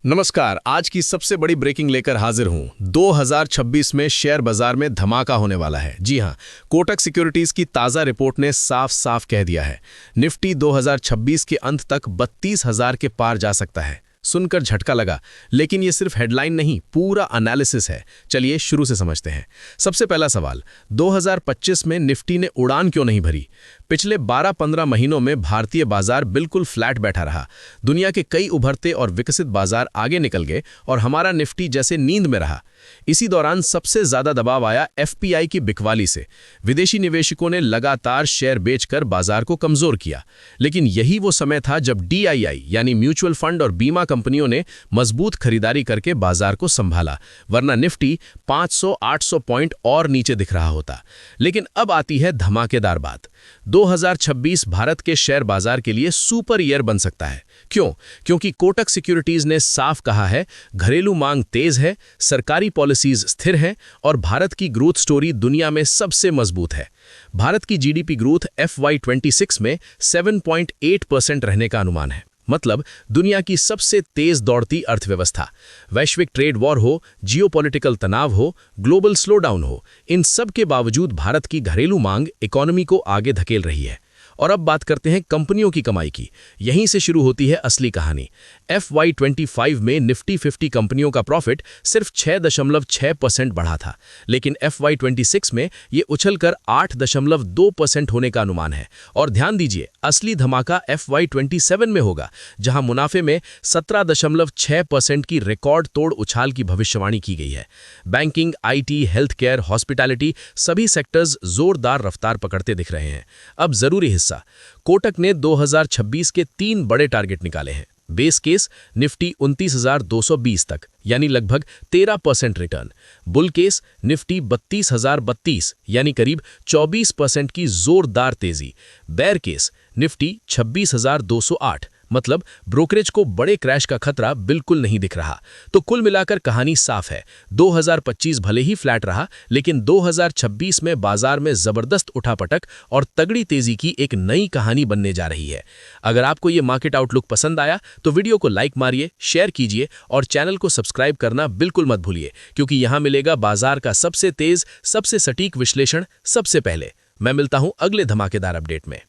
नमस्कार। आज की सबसे बड़ी ब्रेकिंग लेकर हाजिर हूं। 2026 में शेयर बाजार में धमाका होने वाला है। जी हां, कोटक सिक्योरिटीज की ताज़ा रिपोर्ट ने साफ साफ कह दिया है, निफ्टी 2026 के अंत तक 32,000 के पार जा सकता है। सुनकर झटका लगा, लेकिन ये सिर्फ हेडलाइन नहीं, पूरा एनालिसिस है। चलिए शुरू से समझते हैं। सबसे पहला सवाल, 2025 में निफ्टी ने उड़ान क्यों नहीं भरी? पिछले 12-15 महीनों में भारतीय बाजार बिल्कुल फ्लैट बैठा रहा। दुनिया के कई उभरते और विकसित बाजार आगे निकल गए और हमारा निफ्टी जैसे नींद में रहा। इसी दौरान सबसे ज्यादा दबाव आया एफपीआई की बिकवाली से। विदेशी निवेशकों ने लगातार शेयर बेचकर बाजार को कमजोर किया। लेकिन यही वो समय था जब डीआईआई यानी म्यूचुअल फंड और बीमा कंपनियों ने मजबूत खरीदारी करके बाजार को संभाला, वरना निफ्टी 500-800 पॉइंट और नीचे दिख रहा होता। लेकिन अब आती है धमाकेदार बात। 2026 भारत के शेयर बाजार के लिए सुपर ईयर बन सकता है। क्यों? क्योंकि कोटक सिक्योरिटीज ने साफ कहा है, घरेलू मांग तेज है, सरकारी पॉलिसीज स्थिर हैं और भारत की ग्रोथ स्टोरी दुनिया में सबसे मजबूत है। भारत की जीडीपी ग्रोथ FY26 में 7.8% रहने का अनुमान है। मतलब दुनिया की सबसे तेज दौड़ती अर्थव्यवस्था। वैश्विक ट्रेड वॉर हो, जियोपॉलिटिकल तनाव हो, ग्लोबल स्लोडाउन हो, इन सब के बावजूद भारत की घरेलू मांग इकोनॉमी को आगे धकेल रही है। और अब बात करते हैं कंपनियों की कमाई की। यहीं से शुरू होती है असली कहानी। FY25 में निफ्टी 50 कंपनियों का प्रॉफिट सिर्फ 6.6% बढ़ा था, लेकिन FY26 में ये उछलकर 8.2% होने का अनुमान है। और ध्यान दीजिए, असली धमाका FY27 में होगा, जहां मुनाफे में 17.6% की रिकॉर्ड तोड़ उछाल की भविष्यवाणी की गई है। Banking, IT, health care, hospitality सभी सेक्टर्स जोरदार रफ्तार पकड़ते दिख रहे हैं। अब जरूरी हिस्सा, कोटक ने 2026 के 3 बड़े टारगेट निकाले हैं। बेस केस निफ्टी 29,220 तक, यानी लगभग 13% रिटर्न। बुल केस निफ्टी 32,032, यानी करीब 24% की जोरदार तेजी। बेयर केस निफ्टी 26,208, मतलब ब्रोकरेज को बड़े क्रैश का खतरा बिल्कुल नहीं दिख रहा। तो कुल मिलाकर कहानी साफ है। 2025 भले ही फ्लैट रहा, लेकिन 2026 में बाजार में जबरदस्त उठापटक और तगड़ी तेजी की एक नई कहानी बनने जा रही है। अगर आपको ये मार्केट आउटलुक पसंद आया तो वीडियो को लाइक मारिए, शेयर कीजिए और चैनल को सब्सक्राइब करना बिल्कुल मत भूलिए, क्योंकि यहां मिलेगा बाजार का सबसे तेज, सबसे सटीक विश्लेषण सबसे पहले। मैं मिलता हूं अगले धमाकेदार अपडेट में।